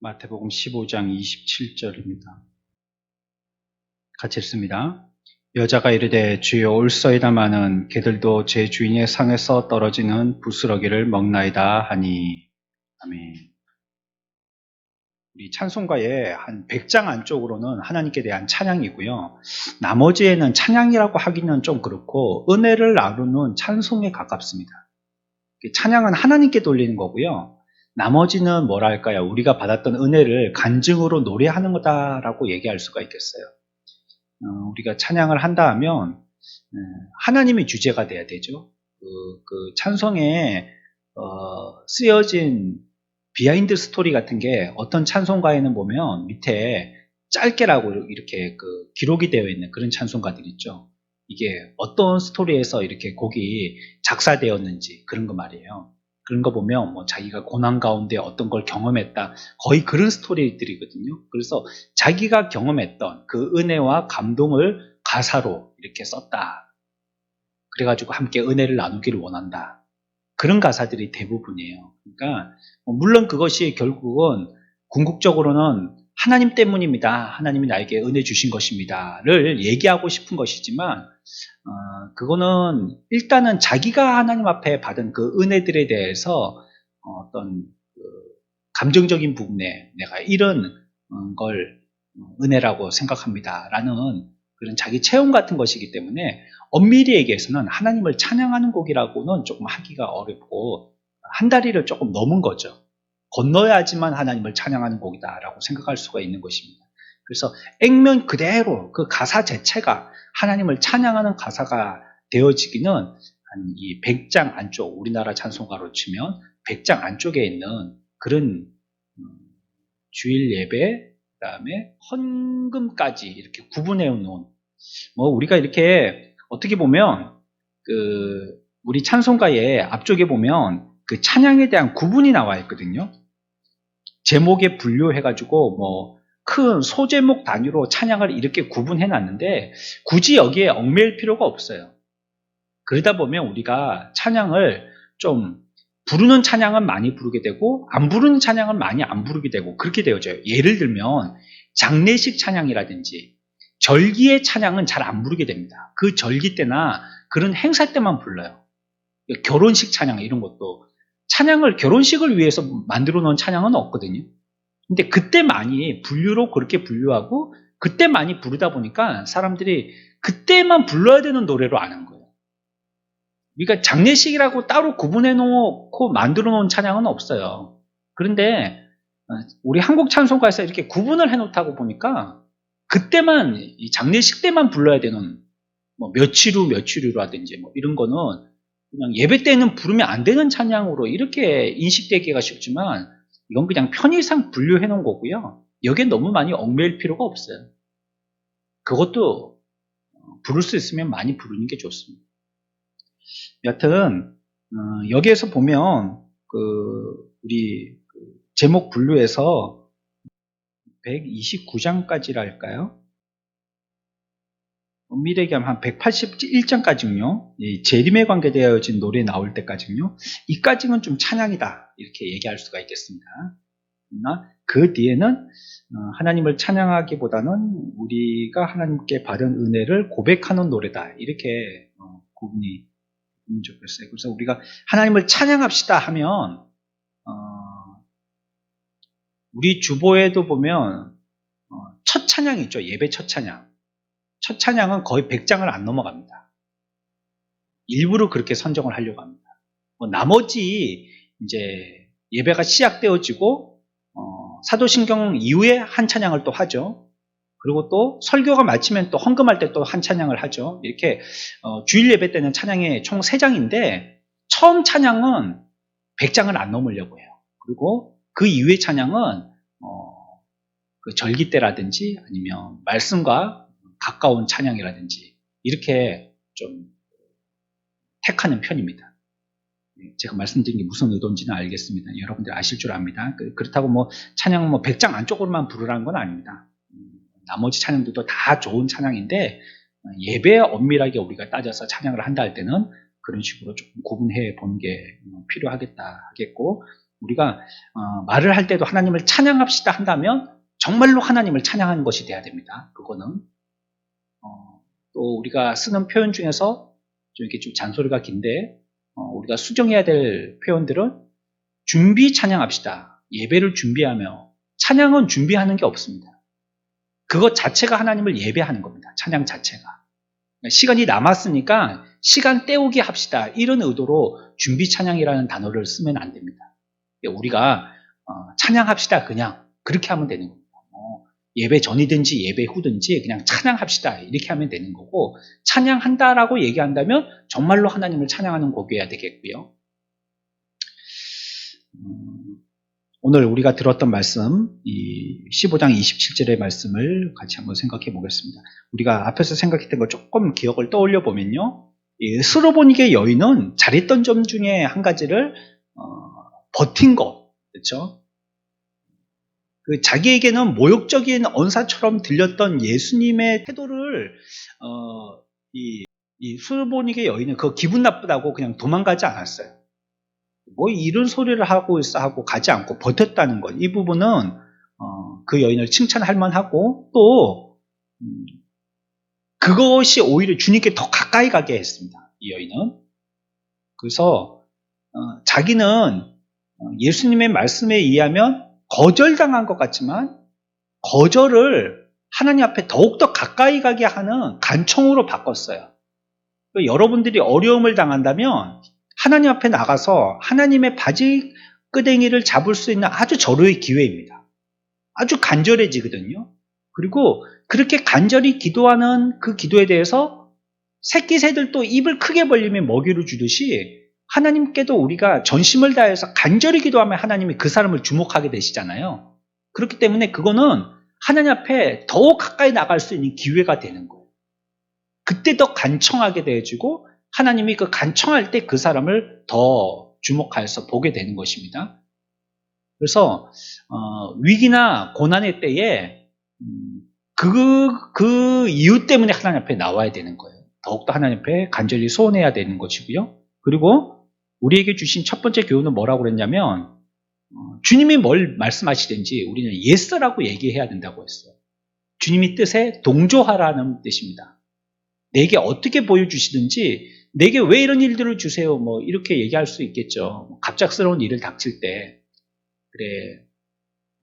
마태복음 15장 27절입니다. 같이 읽습니다. 여자가 이르되 주여 올소이다마는 개들도 제 주인의 상에서 떨어지는 부스러기를 먹나이다 하니. 아멘. 우리 찬송가의 한 100장 안쪽으로는 하나님께 대한 찬양이고요. 나머지에는 찬양이라고 하기는 좀 그렇고 은혜를 나누는 찬송에 가깝습니다. 찬양은 하나님께 돌리는 거고요. 나머지는 뭐랄까요? 우리가 받았던 은혜를 간증으로 노래하는 거다라고 얘기할 수가 있겠어요. 우리가 찬양을 한다 하면 하나님이 주제가 돼야 되죠. 그 찬송에 쓰여진 비하인드 스토리 같은 게 어떤 찬송가에는 보면 밑에 짧게라고 이렇게 기록이 되어 있는 그런 찬송가들 있죠. 이게 어떤 스토리에서 이렇게 곡이 작사되었는지 그런 거 말이에요. 그런 거 보면 뭐 자기가 고난 가운데 어떤 걸 경험했다. 거의 그런 스토리들이거든요. 그래서 자기가 경험했던 그 은혜와 감동을 가사로 이렇게 썼다. 그래가지고 함께 은혜를 나누기를 원한다. 그런 가사들이 대부분이에요. 그러니까 물론 그것이 결국은 궁극적으로는 하나님 때문입니다. 하나님이 나에게 은혜 주신 것입니다를 얘기하고 싶은 것이지만 그거는 일단은 자기가 하나님 앞에 받은 그 은혜들에 대해서 어떤 감정적인 부분에 내가 이런 걸 은혜라고 생각합니다. 라는 그런 자기 체험 같은 것이기 때문에 엄밀히 얘기해서는 하나님을 찬양하는 곡이라고는 조금 하기가 어렵고 한 다리를 조금 넘은 거죠. 건너야지만 하나님을 찬양하는 곡이다라고 생각할 수가 있는 것입니다. 그래서 액면 그대로 그 가사 자체가 하나님을 찬양하는 가사가 되어지기는 한 이 100장 안쪽, 우리나라 찬송가로 치면 100장 안쪽에 있는 그런 주일 예배, 그 다음에 헌금까지 이렇게 구분해 놓은, 우리가 이렇게 어떻게 보면 우리 찬송가의 앞쪽에 보면 그 찬양에 대한 구분이 나와 있거든요. 제목에 분류해가지고 큰 소제목 단위로 찬양을 이렇게 구분해 놨는데 굳이 여기에 얽매일 필요가 없어요. 그러다 보면 우리가 찬양을 좀 부르는 찬양은 많이 부르게 되고 안 부르는 찬양은 많이 안 부르게 되고 그렇게 되어져요. 예를 들면 장례식 찬양이라든지 절기의 찬양은 잘 안 부르게 됩니다. 그 절기 때나 그런 행사 때만 불러요. 결혼식 찬양 이런 것도 찬양을 결혼식을 위해서 만들어 놓은 찬양은 없거든요. 근데 그때 많이 분류로 그렇게 분류하고 그때 많이 부르다 보니까 사람들이 그때만 불러야 되는 노래로 아는 거예요. 그러니까 장례식이라고 따로 구분해 놓고 만들어 놓은 찬양은 없어요. 그런데 우리 한국 찬송가에서 이렇게 구분을 해 놓다고 보니까 그때만 이 장례식 때만 불러야 되는 며칠 후라든지 이런 거는 그냥 예배 때는 부르면 안 되는 찬양으로 이렇게 인식되기가 쉽지만 이건 그냥 편의상 분류해 놓은 거고요. 여기에 너무 많이 얽매일 필요가 없어요. 그것도 부를 수 있으면 많이 부르는 게 좋습니다. 여튼 여기에서 보면 우리 제목 분류에서 129장까지랄까요? 엄밀히 얘기하면 한 181장까지는요. 재림에 관계되어진 노래 나올 때까지는요. 이까지는 좀 찬양이다 이렇게 얘기할 수가 있겠습니다. 그러나 그 뒤에는 하나님을 찬양하기보다는 우리가 하나님께 받은 은혜를 고백하는 노래다 이렇게 구분이 좋겠어요. 그래서 우리가 하나님을 찬양합시다 하면 우리 주보에도 보면 첫 찬양이 있죠. 예배 첫 찬양. 첫 찬양은 거의 100장을 안 넘어갑니다. 일부러 그렇게 선정을 하려고 합니다. 나머지 이제 예배가 시작되어지고 사도신경 이후에 한 찬양을 또 하죠. 그리고 또 설교가 마치면 또 헌금할 때 또 한 찬양을 하죠. 이렇게 주일 예배 때는 찬양이 총 3장인데 처음 찬양은 100장을 안 넘으려고 해요. 그리고 그 이후의 찬양은 그 절기 때라든지 아니면 말씀과 가까운 찬양이라든지 이렇게 좀 택하는 편입니다. 제가 말씀드린 게 무슨 의도인지는 알겠습니다. 여러분들 아실 줄 압니다. 그렇다고 찬양 100장 안쪽으로만 부르라는 건 아닙니다. 나머지 찬양들도 다 좋은 찬양인데 예배에 엄밀하게 우리가 따져서 찬양을 한다 할 때는 그런 식으로 조금 구분해 보는 게 필요하겠다 하겠고 우리가 말을 할 때도 하나님을 찬양합시다 한다면 정말로 하나님을 찬양하는 것이 돼야 됩니다. 그거는 또 우리가 쓰는 표현 중에서 좀 이렇게 좀 잔소리가 긴데 우리가 수정해야 될 표현들은 준비 찬양합시다. 예배를 준비하며 찬양은 준비하는 게 없습니다. 그것 자체가 하나님을 예배하는 겁니다. 찬양 자체가. 시간이 남았으니까 시간 때우기 합시다. 이런 의도로 준비 찬양이라는 단어를 쓰면 안 됩니다. 우리가 찬양합시다. 그냥 그렇게 하면 되는 겁니다. 예배 전이든지 예배 후든지 그냥 찬양합시다. 이렇게 하면 되는 거고, 찬양한다라고 얘기한다면 정말로 하나님을 찬양하는 곡이어야 되겠고요. 오늘 우리가 들었던 말씀, 이 15장 27절의 말씀을 같이 한번 생각해 보겠습니다. 우리가 앞에서 생각했던 걸 조금 기억을 떠올려 보면요, 이 스로보닉의 여인은 잘했던 점 중에 한 가지를 버틴 것, 그렇죠? 자기에게는 모욕적인 언사처럼 들렸던 예수님의 태도를 이 스로보닉의 여인은 그 기분 나쁘다고 그냥 도망가지 않았어요. 뭐 이런 소리를 하고 있어 하고 가지 않고 버텼다는 것. 이 부분은 그 여인을 칭찬할 만하고, 또 그것이 오히려 주님께 더 가까이 가게 했습니다. 이 여인은. 그래서 자기는 예수님의 말씀에 의하면 거절당한 것 같지만 거절을 하나님 앞에 더욱더 가까이 가게 하는 간청으로 바꿨어요. 여러분들이 어려움을 당한다면 하나님 앞에 나가서 하나님의 바지끄댕이를 잡을 수 있는 아주 절호의 기회입니다. 아주 간절해지거든요. 그리고 그렇게 간절히 기도하는 그 기도에 대해서 새끼 새들도 입을 크게 벌리며 먹이를 주듯이 하나님께도 우리가 전심을 다해서 간절히 기도하면 하나님이 그 사람을 주목하게 되시잖아요. 그렇기 때문에 그거는 하나님 앞에 더 가까이 나갈 수 있는 기회가 되는 거예요. 그때 더 간청하게 되어지고 하나님이 그 간청할 때 그 사람을 더 주목하여서 보게 되는 것입니다. 그래서 위기나 고난의 때에 그 이유 때문에 하나님 앞에 나와야 되는 거예요. 더욱더 하나님 앞에 간절히 소원해야 되는 것이고요. 그리고 우리에게 주신 첫 번째 교훈은 뭐라고 그랬냐면 주님이 뭘 말씀하시든지 우리는 예스라고 얘기해야 된다고 했어요. 주님이 뜻에 동조하라는 뜻입니다. 내게 어떻게 보여주시든지 내게 왜 이런 일들을 주세요, 뭐 이렇게 얘기할 수 있겠죠. 갑작스러운 일을 닥칠 때. 그래,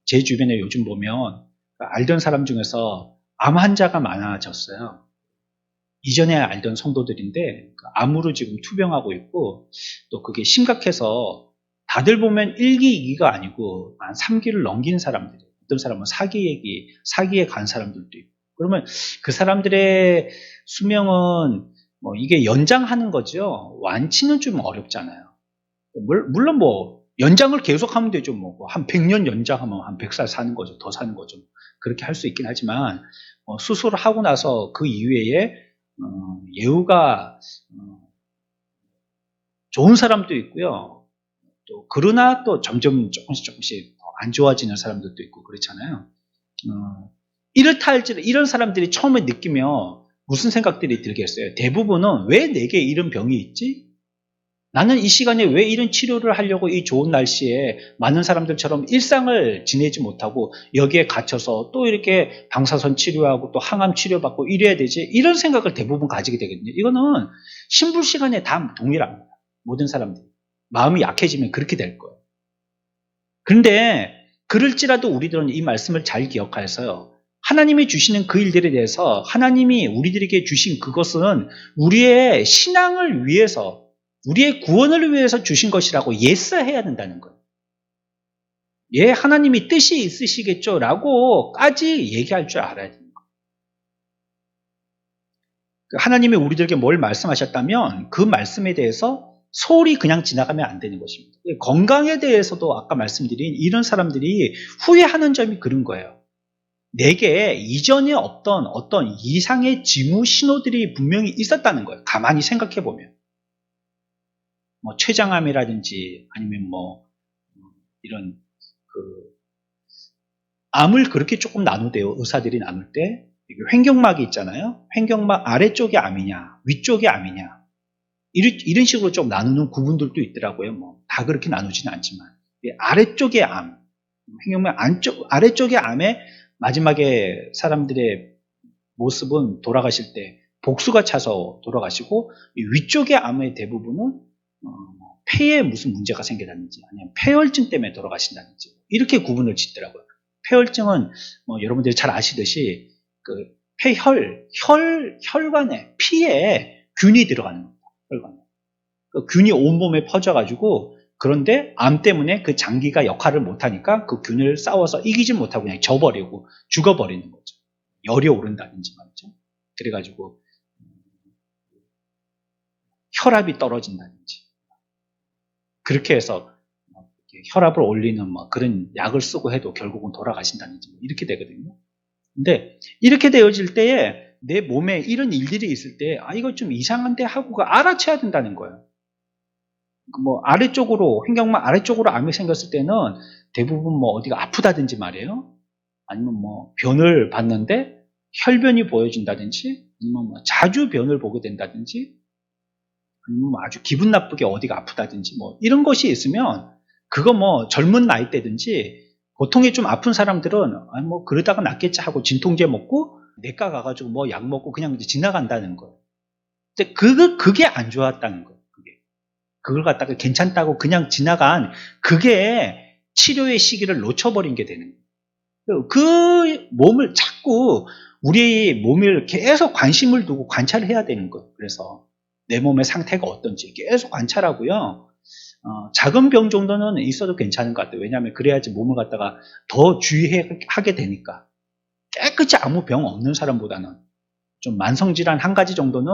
제 주변에 요즘 보면 알던 사람 중에서 암 환자가 많아졌어요. 이전에 알던 성도들인데 암으로 지금 투병하고 있고, 또 그게 심각해서 다들 보면 1기, 2기가 아니고 한 3기를 넘긴 사람들, 어떤 사람은 4기에 간 사람들도 있고, 그러면 그 사람들의 수명은 뭐 이게 연장하는 거죠. 완치는 좀 어렵잖아요. 물론 뭐 연장을 계속하면 되죠. 뭐 한 100년 연장하면 한 100살 사는 거죠. 더 사는 거죠. 그렇게 할 수 있긴 하지만 수술을 하고 나서 그 이후에 예후가 좋은 사람도 있고요. 또 그러나 또 점점 조금씩 더 안 좋아지는 사람들도 있고 그렇잖아요. 이렇다 할지라도 이런 사람들이 처음에 느끼면 무슨 생각들이 들겠어요? 대부분은 왜 내게 이런 병이 있지? 나는 이 시간에 왜 이런 치료를 하려고 이 좋은 날씨에 많은 사람들처럼 일상을 지내지 못하고 여기에 갇혀서 또 이렇게 방사선 치료하고 또 항암 치료받고 이래야 되지? 이런 생각을 대부분 가지게 되거든요. 이거는 신불 시간에 다 동일합니다. 모든 사람들이. 마음이 약해지면 그렇게 될 거예요. 그런데 그럴지라도 우리들은 이 말씀을 잘 기억하여서요. 하나님이 주시는 그 일들에 대해서 하나님이 우리들에게 주신 그것은 우리의 신앙을 위해서, 우리의 구원을 위해서 주신 것이라고 예스해야 된다는 거예요. 예, 하나님이 뜻이 있으시겠죠 라고까지 얘기할 줄 알아야 됩니다. 하나님이 우리들에게 뭘 말씀하셨다면 그 말씀에 대해서 소홀히 그냥 지나가면 안 되는 것입니다. 건강에 대해서도 아까 말씀드린 이런 사람들이 후회하는 점이 그런 거예요. 내게 이전에 없던 어떤 이상의 징후 신호들이 분명히 있었다는 거예요. 가만히 생각해 보면. 뭐 췌장암이라든지 아니면 뭐 이런 암을 그렇게 조금 나누대요. 의사들이 나눌 때 횡격막이 있잖아요. 횡격막 아래쪽이 암이냐 위쪽이 암이냐 이런 식으로 좀 나누는 구분들도 있더라고요. 뭐 다 그렇게 나누지는 않지만 아래쪽의 암, 횡령면 아래쪽의 암의 마지막에 사람들의 모습은 돌아가실 때 복수가 차서 돌아가시고, 위쪽의 암의 대부분은 폐에 무슨 문제가 생겨났는지, 아니면 폐혈증 때문에 돌아가신다든지, 이렇게 구분을 짓더라고요. 폐혈증은 여러분들이 잘 아시듯이 그 혈관에, 피에 균이 들어가는 겁니다. 혈관에. 그 균이 온몸에 퍼져가지고, 그런데 암 때문에 그 장기가 역할을 못하니까 그 균을 싸워서 이기지 못하고 그냥 져버리고 죽어버리는 거죠. 열이 오른다든지 말이죠. 그래가지고 혈압이 떨어진다든지, 그렇게 해서 혈압을 올리는 그런 약을 쓰고 해도 결국은 돌아가신다든지 이렇게 되거든요. 근데 이렇게 되어질 때에 내 몸에 이런 일들이 있을 때, 이거 좀 이상한데 하고 알아채야 된다는 거예요. 아래쪽으로, 횡격막 아래쪽으로 암이 생겼을 때는 대부분 어디가 아프다든지 말이에요. 아니면 변을 봤는데 혈변이 보여진다든지, 아니면 자주 변을 보게 된다든지, 아니면 아주 기분 나쁘게 어디가 아프다든지 이런 것이 있으면, 그거 젊은 나이 때든지, 보통에 좀 아픈 사람들은 그러다가 낫겠지 하고 진통제 먹고 내과 가가지고 약 먹고 그냥 이제 지나간다는 거예요. 근데 그게 안 좋았다는 거예요. 그걸 갖다가 괜찮다고 그냥 지나간, 그게 치료의 시기를 놓쳐버린 게 되는 거예요. 그 몸을 자꾸, 우리 몸을 계속 관심을 두고 관찰을 해야 되는 거예요. 그래서 내 몸의 상태가 어떤지 계속 관찰하고요. 작은 병 정도는 있어도 괜찮은 것 같아요. 왜냐하면 그래야지 몸을 갖다가 더 주의하게 되니까. 깨끗이 아무 병 없는 사람보다는 좀 만성질환 한 가지 정도는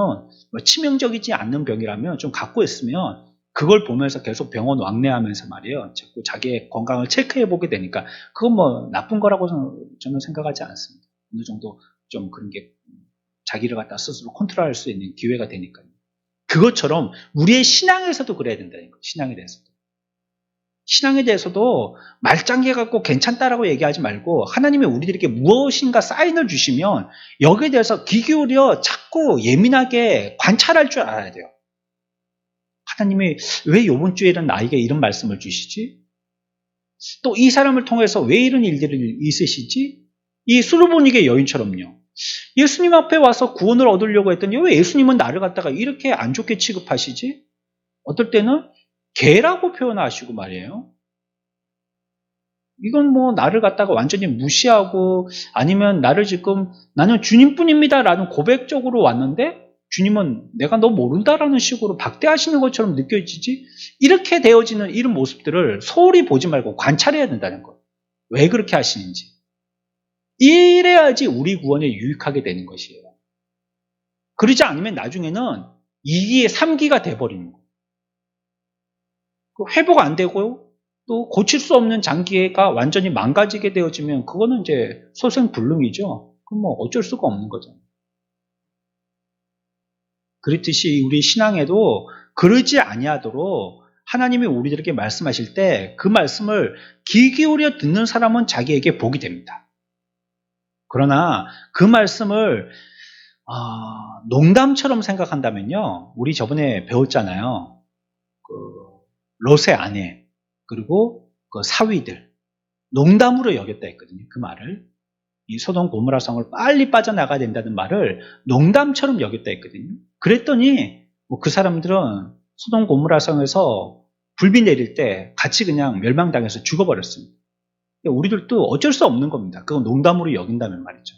치명적이지 않는 병이라면 좀 갖고 있으면, 그걸 보면서 계속 병원 왕래하면서 말이에요. 자꾸 자기의 건강을 체크해보게 되니까, 그건 나쁜 거라고 저는 생각하지 않습니다. 어느 정도 좀 그런 게 자기를 갖다 스스로 컨트롤할 수 있는 기회가 되니까요. 그것처럼 우리의 신앙에서도 그래야 된다는 거예요. 신앙에 대해서도 말짱개 갖고 괜찮다라고 얘기하지 말고, 하나님이 우리들에게 무엇인가 사인을 주시면 여기에 대해서 귀 기울여 자꾸 예민하게 관찰할 줄 알아야 돼요. 하나님이 왜 이번 주에는 나에게 이런 말씀을 주시지? 또 이 사람을 통해서 왜 이런 일들이 있으시지? 이 수르보닉의 여인처럼요. 예수님 앞에 와서 구원을 얻으려고 했더니 왜 예수님은 나를 갖다가 이렇게 안 좋게 취급하시지? 어떨 때는 개라고 표현하시고 말이에요. 이건 나를 갖다가 완전히 무시하고, 아니면 나는 주님뿐입니다 라는 고백적으로 왔는데, 주님은 내가 너 모른다라는 식으로 박대하시는 것처럼 느껴지지? 이렇게 되어지는 이런 모습들을 소홀히 보지 말고 관찰해야 된다는 거예요. 왜 그렇게 하시는지. 이래야지 우리 구원에 유익하게 되는 것이에요. 그러지 않으면 나중에는 2기, 3기가 돼버리는 거예요. 회복 안 되고 또 고칠 수 없는 장기가 완전히 망가지게 되어지면 그거는 이제 소생불능이죠. 그럼 어쩔 수가 없는 거죠. 그렇듯이 우리 신앙에도 그러지 아니하도록 하나님이 우리들에게 말씀하실 때 그 말씀을 귀 기울여 듣는 사람은 자기에게 복이 됩니다. 그러나 그 말씀을 농담처럼 생각한다면요, 우리 저번에 배웠잖아요. 롯의 아내, 그리고 그 사위들, 농담으로 여겼다 했거든요. 그 말을. 이 소돔 고모라 성을 빨리 빠져나가야 된다는 말을 농담처럼 여겼다 했거든요. 그랬더니 그 사람들은 소돔 고모라 성에서 불비 내릴 때 같이 그냥 멸망당해서 죽어버렸습니다. 우리들도 어쩔 수 없는 겁니다. 그건 농담으로 여긴다면 말이죠.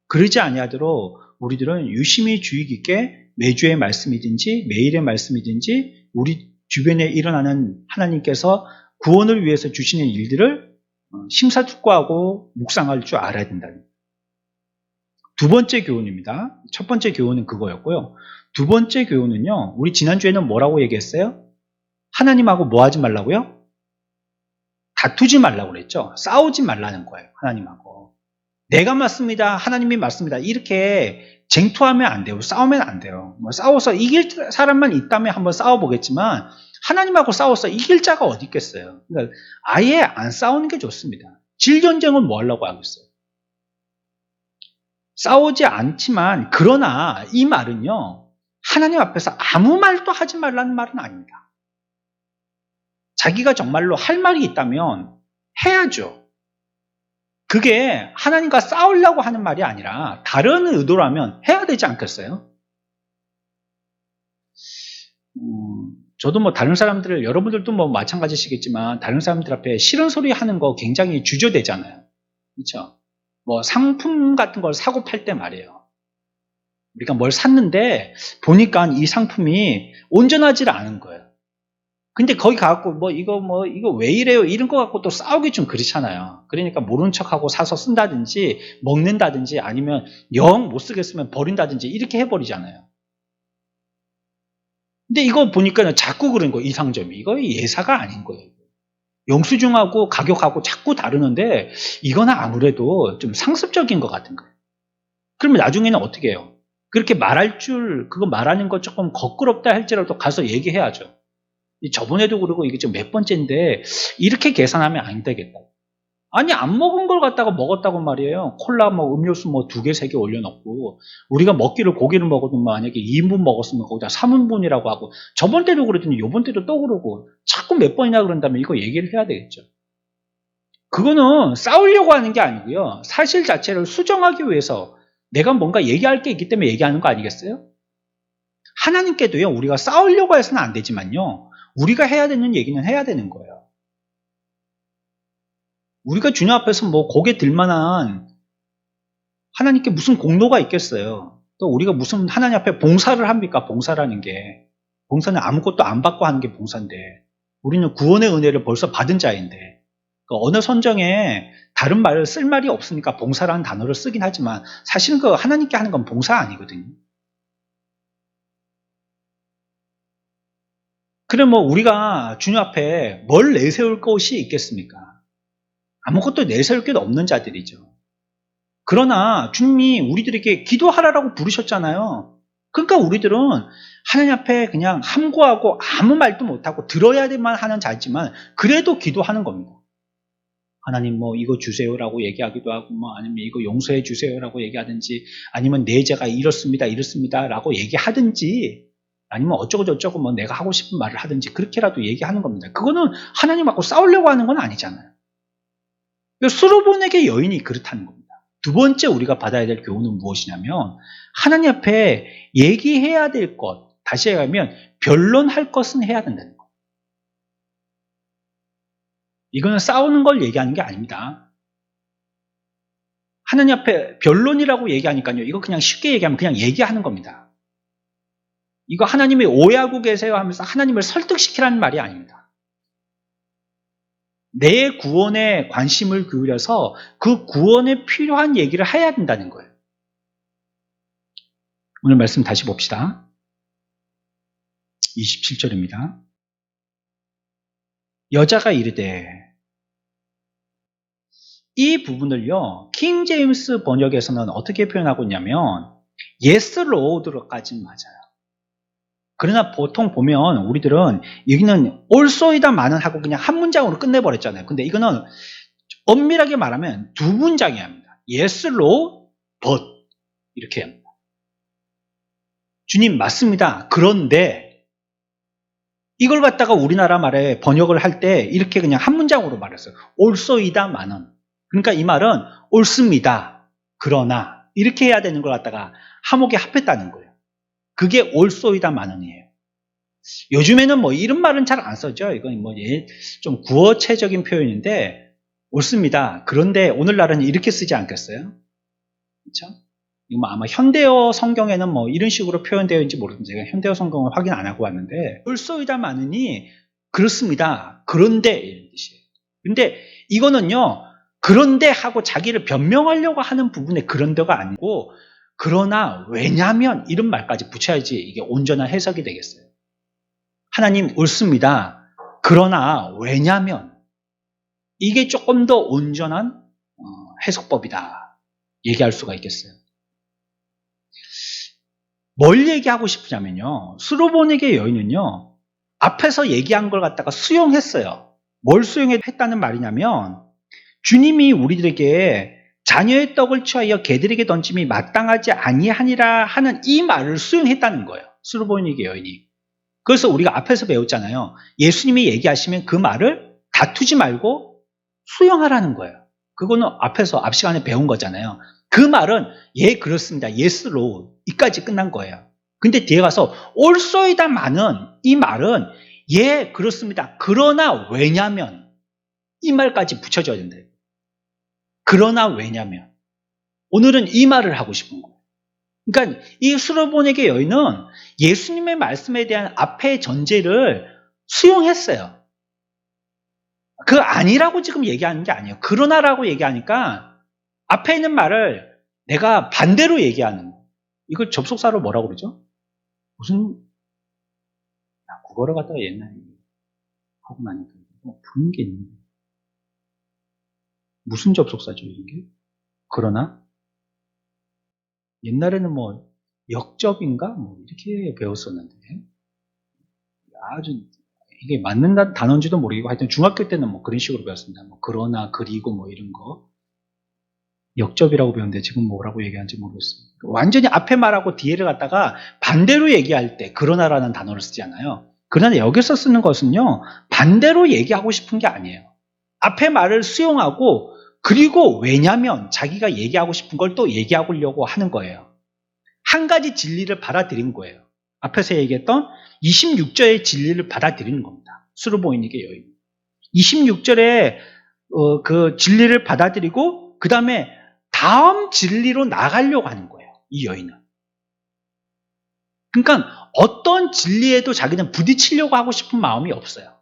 그러지 아니하도록 우리들은 유심히 주의 깊게 매주의 말씀이든지 매일의 말씀이든지 우리 주변에 일어나는 하나님께서 구원을 위해서 주시는 일들을 심사숙고하고 묵상할 줄 알아야 된다는 거예요. 두 번째 교훈입니다. 첫 번째 교훈은 그거였고요. 두 번째 교훈은요, 우리 지난주에는 뭐라고 얘기했어요? 하나님하고 뭐 하지 말라고요? 다투지 말라고 그랬죠. 싸우지 말라는 거예요. 하나님하고. 내가 맞습니다. 하나님이 맞습니다. 이렇게 쟁투하면 안 돼요. 싸우면 안 돼요. 싸워서 이길 사람만 있다면 한번 싸워보겠지만 하나님하고 싸워서 이길 자가 어디 있겠어요. 그러니까 아예 안 싸우는 게 좋습니다. 질전쟁은 뭐 하려고 하겠어요. 싸우지 않지만, 그러나 이 말은요, 하나님 앞에서 아무 말도 하지 말라는 말은 아닙니다. 자기가 정말로 할 말이 있다면 해야죠. 그게 하나님과 싸우려고 하는 말이 아니라 다른 의도라면 해야 되지 않겠어요? 저도 뭐 다른 사람들을, 여러분들도 뭐 마찬가지시겠지만 다른 사람들 앞에 싫은 소리 하는 거 굉장히 주저되잖아요. 그렇죠? 뭐 상품 같은 걸 사고 팔 때 말이에요. 우리가 뭘 샀는데 보니까 이 상품이 온전하지 않은 거예요. 근데 거기 가갖고 이거 왜 이래요? 이런 거 갖고 또 싸우기 좀 그렇잖아요. 그러니까 모른 척하고 사서 쓴다든지 먹는다든지 아니면 영 못 쓰겠으면 버린다든지 이렇게 해버리잖아요. 근데 이거 보니까 자꾸 그런 거예요. 이상점이. 이거 예사가 아닌 거예요. 영수증하고 가격하고 자꾸 다르는데 이거는 아무래도 좀 상습적인 것 같은 거예요. 그러면 나중에는 어떻게 해요? 그렇게 그거 말하는 거 조금 거끄럽다 할지라도 가서 얘기해야죠. 저번에도 그러고 이게 좀 몇 번째인데 이렇게 계산하면 안 되겠다. 아니 안 먹은 걸 갖다가 먹었다고 말이에요. 콜라 음료수 2개 3개 올려놓고 우리가 먹기를 고기를 먹어도 만약에 2인분 먹었으면 거기다 3인분이라고 하고 저번 때도 그랬더니 요번 때도 또 그러고 자꾸 몇 번이나 그런다면 이거 얘기를 해야 되겠죠. 그거는 싸우려고 하는 게 아니고요. 사실 자체를 수정하기 위해서 내가 뭔가 얘기할 게 있기 때문에 얘기하는 거 아니겠어요? 하나님께도요. 우리가 싸우려고 해서는 안 되지만요. 우리가 해야 되는 얘기는 해야 되는 거예요. 우리가 주님 앞에서 고개 들만한 하나님께 무슨 공로가 있겠어요. 또 우리가 무슨 하나님 앞에 봉사를 합니까? 봉사라는 게. 봉사는 아무것도 안 받고 하는 게 봉사인데 우리는 구원의 은혜를 벌써 받은 자인데 어느 선정에 다른 말을 쓸 말이 없으니까 봉사라는 단어를 쓰긴 하지만 사실은 하나님께 하는 건 봉사 아니거든요. 그럼 우리가 주님 앞에 뭘 내세울 것이 있겠습니까? 아무것도 내세울 게 없는 자들이죠. 그러나 주님이 우리들에게 기도하라라고 부르셨잖아요. 그러니까 우리들은 하나님 앞에 그냥 함구하고 아무 말도 못하고 들어야 될만 하는 자지만 그래도 기도하는 겁니다. 하나님 이거 주세요라고 얘기하기도 하고 아니면 이거 용서해 주세요라고 얘기하든지 아니면 내 죄가 이렇습니다 라고 얘기하든지 아니면 어쩌고 저쩌고 내가 하고 싶은 말을 하든지 그렇게라도 얘기하는 겁니다. 그거는 하나님하고 싸우려고 하는 건 아니잖아요. 수로본에게 여인이 그렇다는 겁니다. 두 번째 우리가 받아야 될 교훈은 무엇이냐면 하나님 앞에 얘기해야 될 것, 다시 얘기하면 변론할 것은 해야 된다는 것. 이거는 싸우는 걸 얘기하는 게 아닙니다. 하나님 앞에 변론이라고 얘기하니까요. 이거 그냥 쉽게 얘기하면 그냥 얘기하는 겁니다. 이거 하나님이 오해하고 계세요 하면서 하나님을 설득시키라는 말이 아닙니다. 내 구원에 관심을 기울여서 그 구원에 필요한 얘기를 해야 된다는 거예요. 오늘 말씀 다시 봅시다. 27절입니다. 여자가 이르되 이 부분을요. 킹 제임스 번역에서는 어떻게 표현하고 있냐면 yes Lord까지 맞아요. 그러나 보통 보면 우리들은 여기는 also이다마는 하고 그냥 한 문장으로 끝내버렸잖아요. 근데 이거는 엄밀하게 말하면 두 문장이 합니다. yes, Lord, but 이렇게 합니다. 주님 맞습니다. 그런데 이걸 갖다가 우리나라 말에 번역을 할 때 이렇게 그냥 한 문장으로 말했어요. also이다마는. 그러니까 이 말은 옳습니다. 그러나 이렇게 해야 되는 걸 갖다가 하목에 합했다는 거예요. 그게 also이다마는이에요. 요즘에는 이런 말은 잘 안 써죠. 이건 좀 구어체적인 표현인데 옳습니다. 그런데 오늘날은 이렇게 쓰지 않겠어요? 그렇죠? 이거 아마 현대어 성경에는 이런 식으로 표현되어 있는지 모르겠는데 제가 현대어 성경을 확인 안 하고 왔는데 옳소이다마느니 그렇습니다. 그런데 이런 뜻이에요. 근데 이거는요. 그런데 하고 자기를 변명하려고 하는 부분의 그런데가 아니고 그러나 왜냐면 이런 말까지 붙여야지 이게 온전한 해석이 되겠어요. 하나님 옳습니다. 그러나 왜냐면 이게 조금 더 온전한 해석법이다. 얘기할 수가 있겠어요. 뭘 얘기하고 싶으냐면요. 수로보닉의 여인은요. 앞에서 얘기한 걸 갖다가 수용했어요. 뭘 수용했다는 말이냐면 주님이 우리들에게 자녀의 떡을 취하여 개들에게 던짐이 마땅하지 아니하니라 하는 이 말을 수용했다는 거예요. 수로보닉의 여인이. 그래서 우리가 앞에서 배웠잖아요. 예수님이 얘기하시면 그 말을 다투지 말고 수용하라는 거예요. 그거는 앞 시간에 배운 거잖아요. 그 말은 예 그렇습니다. 예스로 이까지 끝난 거예요. 근데 뒤에 가서 올소이다마는 이 말은 예 그렇습니다. 그러나 왜냐면 이 말까지 붙여줘야 된대요. 그러나 왜냐면 오늘은 이 말을 하고 싶은 거예요. 그러니까 이 수로보닉의 여인은 예수님의 말씀에 대한 앞의 전제를 수용했어요. 그 아니라고 지금 얘기하는 게 아니에요. 그러나라고 얘기하니까 앞에 있는 말을 내가 반대로 얘기하는 거예요. 이걸 접속사로 뭐라고 그러죠? 무슨 국어를 갖다가 옛날에 하고 나니까 부는 게 있는데 무슨 접속사죠 이게? 그러나 옛날에는 뭐 역접인가 뭐 이렇게 배웠었는데 아주 이게 맞는 단어인지도 모르겠고 하여튼 중학교 때는 뭐 그런 식으로 배웠습니다. 뭐 그러나 그리고 뭐 이런 거 역접이라고 배웠는데 지금 뭐라고 얘기하는지 모르겠습니다. 완전히 앞에 말하고 뒤에를 갖다가 반대로 얘기할 때 그러나라는 단어를 쓰잖아요. 그러나 여기서 쓰는 것은요 반대로 얘기하고 싶은 게 아니에요. 앞에 말을 수용하고 그리고 왜냐면 자기가 얘기하고 싶은 걸 또 얘기하려고 하는 거예요. 한 가지 진리를 받아들인 거예요. 앞에서 얘기했던 26절의 진리를 받아들이는 겁니다. 수르보이닉의 여인. 26절에 그 진리를 받아들이고 그 다음에 다음 진리로 나가려고 하는 거예요. 이 여인은. 그러니까 어떤 진리에도 자기는 부딪히려고 하고 싶은 마음이 없어요.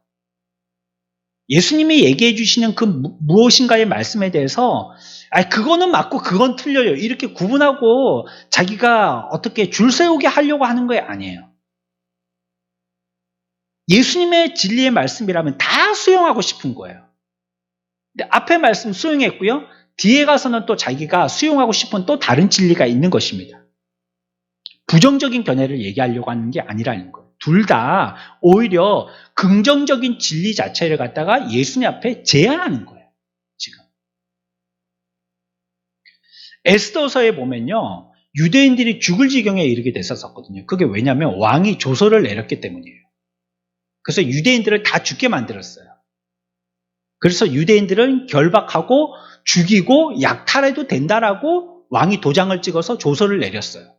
예수님이 얘기해 주시는 그 무엇인가의 말씀에 대해서 그거는 맞고 그건 틀려요. 이렇게 구분하고 자기가 어떻게 줄 세우게 하려고 하는 거 아니에요. 예수님의 진리의 말씀이라면 다 수용하고 싶은 거예요. 근데 앞에 말씀 수용했고요. 뒤에 가서는 또 자기가 수용하고 싶은 또 다른 진리가 있는 것입니다. 부정적인 견해를 얘기하려고 하는 게 아니라는 거예요. 둘 다 오히려 긍정적인 진리 자체를 갖다가 예수님 앞에 제안하는 거예요. 지금. 에스더서에 보면요. 유대인들이 죽을 지경에 이르게 됐었거든요. 그게 왜냐하면 왕이 조서를 내렸기 때문이에요. 그래서 유대인들을 다 죽게 만들었어요. 그래서 유대인들은 결박하고 죽이고 약탈해도 된다라고 왕이 도장을 찍어서 조서를 내렸어요.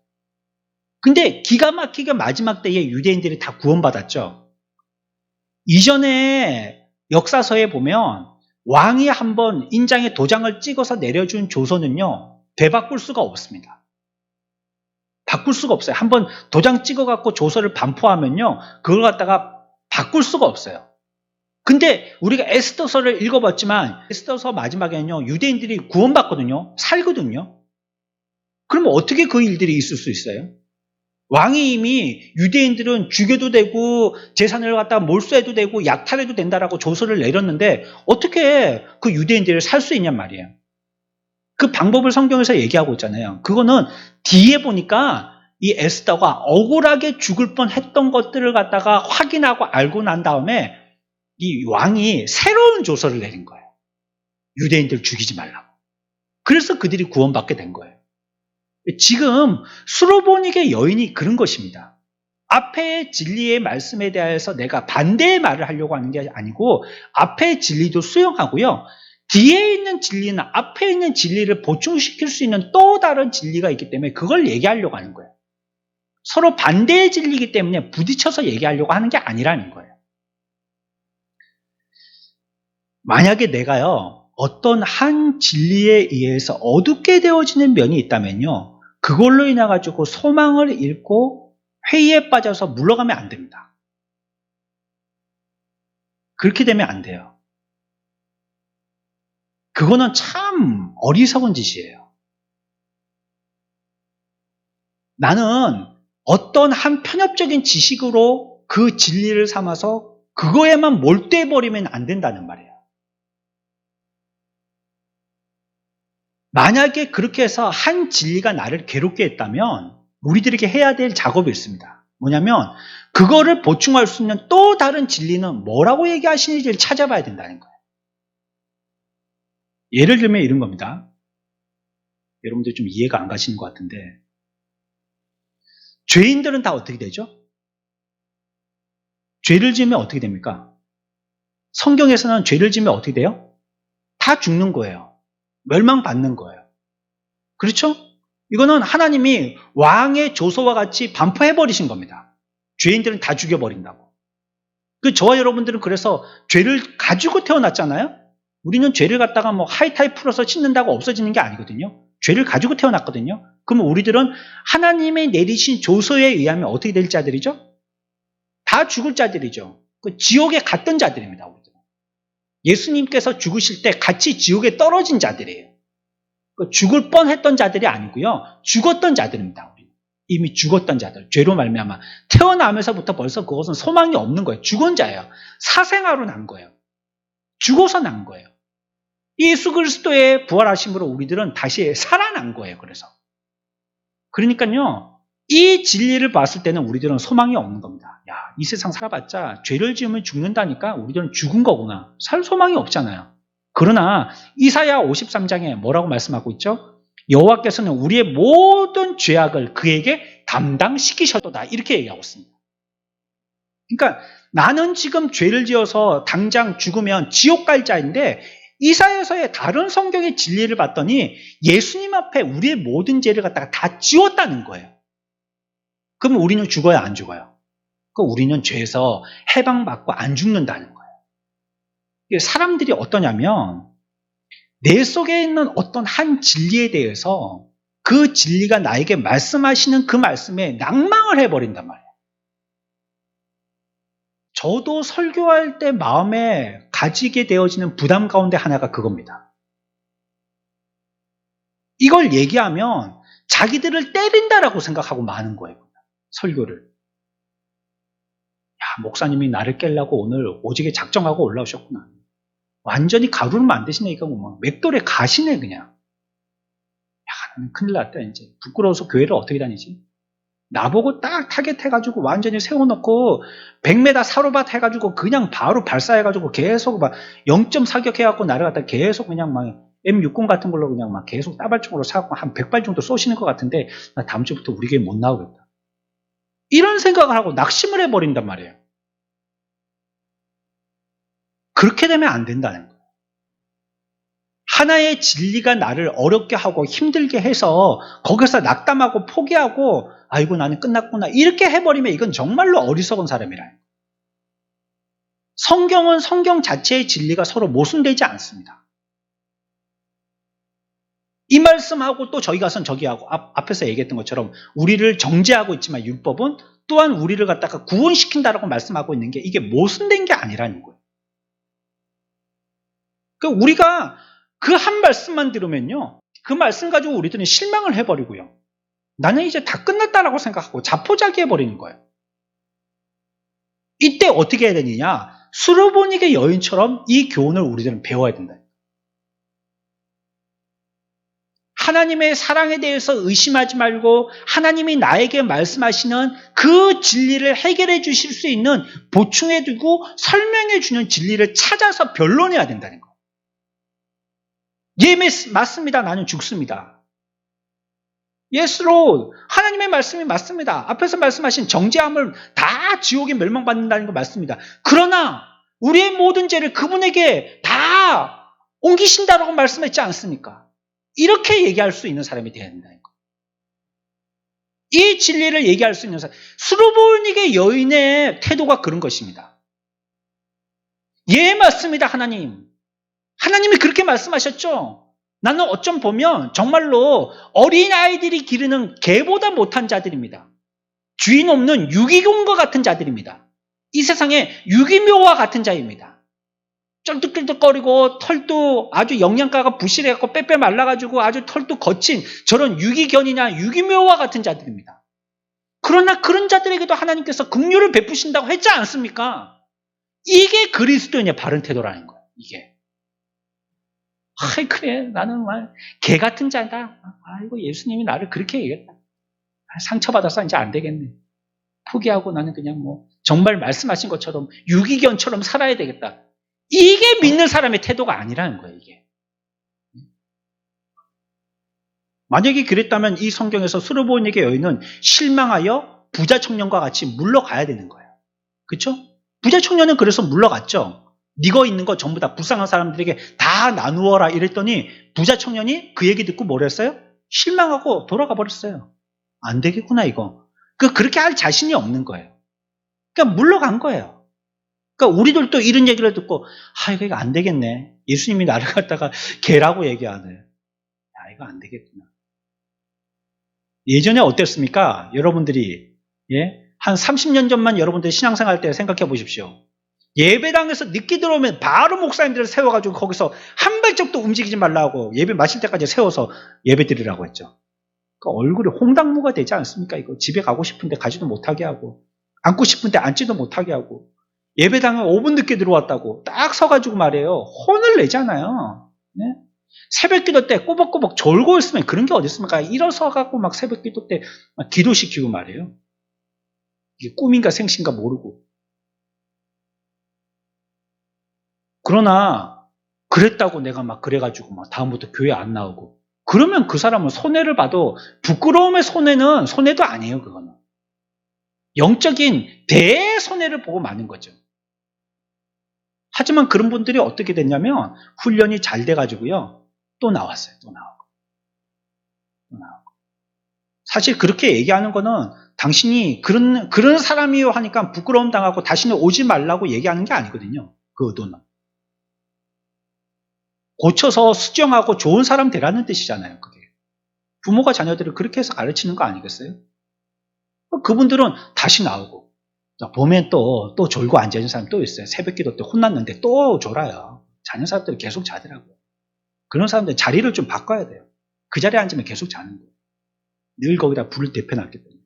근데 기가 막히게 마지막 때에 유대인들이 다 구원받았죠. 이전에 역사서에 보면 왕이 한번 인장에 도장을 찍어서 내려준 조서는요. 되바꿀 수가 없습니다. 바꿀 수가 없어요. 한번 도장 찍어갖고 조서를 반포하면요. 그걸 갖다가 바꿀 수가 없어요. 근데 우리가 에스더서를 읽어봤지만 에스더서 마지막에는요. 유대인들이 구원받거든요. 살거든요. 그러면 어떻게 그 일들이 있을 수 있어요? 왕이 이미 유대인들은 죽여도 되고 재산을 갖다가 몰수해도 되고 약탈해도 된다라고 조서를 내렸는데 어떻게 그 유대인들을 살 수 있냔 말이에요. 그 방법을 성경에서 얘기하고 있잖아요. 그거는 뒤에 보니까 이 에스더가 억울하게 죽을 뻔했던 것들을 갖다가 확인하고 알고 난 다음에 이 왕이 새로운 조서를 내린 거예요. 유대인들 죽이지 말라고. 그래서 그들이 구원받게 된 거예요. 지금 수로보닉의 여인이 그런 것입니다. 앞의 진리의 말씀에 대해서 내가 반대의 말을 하려고 하는 게 아니고 앞의 진리도 수용하고요. 뒤에 있는 진리는 앞에 있는 진리를 보충시킬 수 있는 또 다른 진리가 있기 때문에 그걸 얘기하려고 하는 거예요. 서로 반대의 진리이기 때문에 부딪혀서 얘기하려고 하는 게 아니라는 거예요. 만약에 내가요, 어떤 한 진리에 의해서 어둡게 되어지는 면이 있다면요, 그걸로 인해 가지고 소망을 잃고 회의에 빠져서 물러가면 안 됩니다. 그렇게 되면 안 돼요. 그거는 참 어리석은 짓이에요. 나는 어떤 한 편협적인 지식으로 그 진리를 삼아서 그거에만 몰두해버리면 안 된다는 말이에요. 만약에 그렇게 해서 한 진리가 나를 괴롭게 했다면 우리들에게 해야 될 작업이 있습니다. 뭐냐면 그거를 보충할 수 있는 또 다른 진리는 뭐라고 얘기하시는지를 찾아봐야 된다는 거예요. 예를 들면 이런 겁니다. 여러분들 좀 이해가 안 가시는 것 같은데 죄인들은 다 어떻게 되죠? 죄를 지으면 어떻게 됩니까? 성경에서는 죄를 지으면 어떻게 돼요? 다 죽는 거예요. 멸망받는 거예요. 그렇죠? 이거는 하나님이 왕의 조서와 같이 반포해버리신 겁니다. 죄인들은 다 죽여버린다고. 저와 여러분들은 그래서 죄를 가지고 태어났잖아요? 우리는 죄를 갖다가 뭐 하이타이 풀어서 씻는다고 없어지는 게 아니거든요. 죄를 가지고 태어났거든요. 그러면 우리들은 하나님의 내리신 조서에 의하면 어떻게 될 자들이죠? 다 죽을 자들이죠. 지옥에 갔던 자들입니다. 우리들은. 예수님께서 죽으실 때 같이 지옥에 떨어진 자들이에요. 죽을 뻔했던 자들이 아니고요. 죽었던 자들입니다. 우리는. 이미 죽었던 자들. 죄로 말미암아 태어나면서부터 벌써 그것은 소망이 없는 거예요. 죽은 자예요. 사생아로 난 거예요. 죽어서 난 거예요. 예수 그리스도의 부활하심으로 우리들은 다시 살아난 거예요. 그러니까요. 이 진리를 봤을 때는 우리들은 소망이 없는 겁니다. 야, 이 세상 살아봤자 죄를 지으면 죽는다니까 우리들은 죽은 거구나. 살 소망이 없잖아요. 그러나 이사야 53장에 뭐라고 말씀하고 있죠? 여호와께서는 우리의 모든 죄악을 그에게 담당시키셨도다. 이렇게 얘기하고 있습니다. 그러니까 나는 지금 죄를 지어서 당장 죽으면 지옥 갈 자인데 이사야서의 다른 성경의 진리를 봤더니 예수님 앞에 우리의 모든 죄를 갖다가 다 지웠다는 거예요. 그럼 우리는 죽어야 안 죽어요? 우리는 죄에서 해방받고 안 죽는다는 거예요. 사람들이 어떠냐면 내 속에 있는 어떤 한 진리에 대해서 그 진리가 나에게 말씀하시는 그 말씀에 낭망을 해버린단 말이에요. 저도 설교할 때 마음에 가지게 되어지는 부담 가운데 하나가 그겁니다. 이걸 얘기하면 자기들을 때린다라고 생각하고 마는 거예요. 설교를. 야, 목사님이 나를 깨려고 오늘 오지게 작정하고 올라오셨구나. 완전히 가루를 만드시네. 이거 뭐 맥돌에 가시네 그냥. 야, 큰일 났다 이제. 부끄러워서 교회를 어떻게 다니지? 나보고 딱 타겟해가지고 완전히 세워놓고 100m 사로밭 해가지고 그냥 바로 발사해가지고 계속 막 0.4격 해갖고 나를 갖다 계속 그냥 막 M60 같은 걸로 그냥 막 계속 따발총으로 사갖고 한 100발 정도 쏘시는 것 같은데 나 다음 주부터 우리 교회 못 나오겠다. 이런 생각을 하고 낙심을 해버린단 말이에요. 그렇게 되면 안 된다는 거예요. 하나의 진리가 나를 어렵게 하고 힘들게 해서 거기서 낙담하고 포기하고 아이고 나는 끝났구나 이렇게 해버리면 이건 정말로 어리석은 사람이라는 거예요. 성경은 성경 자체의 진리가 서로 모순되지 않습니다. 이 말씀하고 또 저기 가선 저기 하고 앞에서 얘기했던 것처럼 우리를 정죄하고 있지만 율법은 또한 우리를 갖다가 구원시킨다라고 말씀하고 있는 게 이게 모순된 게 아니라는 거예요. 그러니까 우리가 그 한 말씀만 들으면요. 그 말씀 가지고 우리들은 실망을 해버리고요. 나는 이제 다 끝났다라고 생각하고 자포자기 해버리는 거예요. 이때 어떻게 해야 되느냐? 수르보닉의 여인처럼 이 교훈을 우리들은 배워야 된다. 하나님의 사랑에 대해서 의심하지 말고 하나님이 나에게 말씀하시는 그 진리를 해결해 주실 수 있는 보충해 두고 설명해 주는 진리를 찾아서 변론해야 된다는 거예요. 예, 맞습니다. 나는 죽습니다. Yes, Lord. 하나님의 말씀이 맞습니다. 앞에서 말씀하신 정죄함을 다 지옥에 멸망받는다는 거 맞습니다. 그러나 우리의 모든 죄를 그분에게 다 옮기신다라고 말씀했지 않습니까? 이렇게 얘기할 수 있는 사람이 되어야 된다는 거예요. 이 진리를 얘기할 수 있는 사람. 수르보닉의 여인의 태도가 그런 것입니다. 예, 맞습니다. 하나님. 하나님이 그렇게 말씀하셨죠. 나는 어쩜 보면 정말로 어린아이들이 기르는 개보다 못한 자들입니다. 주인 없는 유기견과 같은 자들입니다. 이 세상에 유기묘와 같은 자입니다. 쩔뚝쩔뚝거리고 털도 아주 영양가가 부실해갖고 빼빼 말라가지고 아주 털도 거친 저런 유기견이나 유기묘와 같은 자들입니다. 그러나 그런 자들에게도 하나님께서 긍휼을 베푸신다고 했지 않습니까? 이게 그리스도인의 바른 태도라는 거예요. 이게. 아이 그래 나는 개 같은 자다. 아이고 예수님이 나를 그렇게 얘기했다. 상처받아서 이제 안 되겠네. 포기하고 나는 그냥 뭐 정말 말씀하신 것처럼 유기견처럼 살아야 되겠다. 이게 믿는 사람의 태도가 아니라는 거예요. 이게. 만약에 그랬다면 이 성경에서 수르보닉의 여인은 실망하여 부자 청년과 같이 물러가야 되는 거예요. 그렇죠? 부자 청년은 그래서 물러갔죠. 네거 있는 거 전부 다 불쌍한 사람들에게 다 나누어라 이랬더니 부자 청년이 그 얘기 듣고 뭘 했어요? 실망하고 돌아가 버렸어요. 안 되겠구나 이거. 그렇게 할 자신이 없는 거예요. 그러니까 물러간 거예요. 그러니까 우리들도 이런 얘기를 듣고 이거 안 되겠네. 예수님이 나를 갖다가 개라고 얘기하네. 이거 안 되겠구나. 예전에 어땠습니까? 여러분들이 한 30년 전만 여러분들 신앙생활 때 생각해 보십시오. 예배당에서 늦게 들어오면 바로 목사님들을 세워가지고 거기서 한 발짝도 움직이지 말라고 예배 마칠 때까지 세워서 예배 드리라고 했죠. 얼굴이 홍당무가 되지 않습니까? 이거 집에 가고 싶은데 가지도 못하게 하고 앉고 싶은데 앉지도 못하게 하고 예배당에 5분 늦게 들어왔다고 딱 서가지고 말이에요. 혼을 내잖아요. 네? 새벽기도 때 꼬박꼬박 졸고 있으면 그런 게 어디 있습니까? 일어서갖고 막 새벽기도 때 기도시키고 말이에요. 이게 꿈인가 생신가 모르고. 그러나 그랬다고 내가 막 그래가지고 막 다음부터 교회 안 나오고 그러면 그 사람은 손해를 봐도 부끄러움의 손해도 아니에요. 그거는 영적인 대손해를 보고 마는 거죠. 하지만 그런 분들이 어떻게 됐냐면 훈련이 잘 돼가지고요 또 나왔어요. 또 나오고. 사실 그렇게 얘기하는 거는 당신이 그런 사람이요 하니까 부끄러움 당하고 다시는 오지 말라고 얘기하는 게 아니거든요. 그 의도는 고쳐서 수정하고 좋은 사람 되라는 뜻이잖아요. 그게 부모가 자녀들을 그렇게 해서 가르치는 거 아니겠어요? 그분들은 다시 나오고 보면 또 졸고 앉아있는 사람 또 있어요. 새벽기도 때 혼났는데 또 졸아요. 자는 사람들이 계속 자더라고요. 그런 사람들 자리를 좀 바꿔야 돼요. 그 자리에 앉으면 계속 자는 거예요. 늘 거기다 불을 대표놨기 때문에.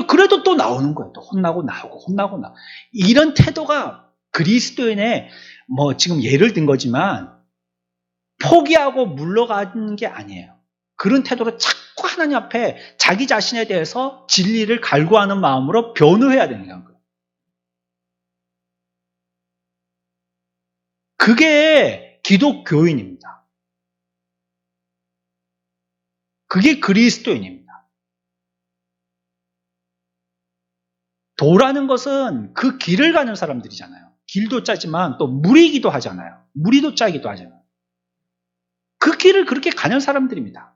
그래도 또 나오는 거예요. 또 혼나고 나오고 혼나고 나오고. 이런 태도가 그리스도인의 지금 예를 든 거지만 포기하고 물러가는 게 아니에요. 그런 태도로 자꾸 하나님 앞에 자기 자신에 대해서 진리를 갈구하는 마음으로 변호해야 되는 거예요. 그게 기독교인입니다. 그게 그리스도인입니다. 도라는 것은 그 길을 가는 사람들이잖아요. 길도 짜지만 또 무리기도 하잖아요. 무리도 짜기도 하잖아요. 그 길을 그렇게 가는 사람들입니다.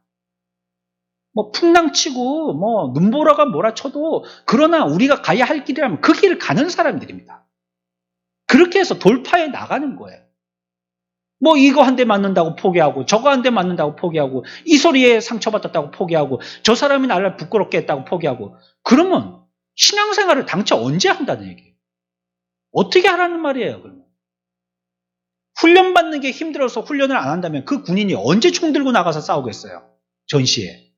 풍랑치고 눈보라가 몰아쳐도 그러나 우리가 가야 할 길이라면 그 길을 가는 사람들입니다. 그렇게 해서 돌파해 나가는 거예요. 이거 한 대 맞는다고 포기하고 저거 한 대 맞는다고 포기하고 이 소리에 상처받았다고 포기하고 저 사람이 나를 부끄럽게 했다고 포기하고 그러면 신앙생활을 당최 언제 한다는 얘기예요. 어떻게 하라는 말이에요. 그러면 훈련받는 게 힘들어서 훈련을 안 한다면 그 군인이 언제 총 들고 나가서 싸우겠어요. 전시에.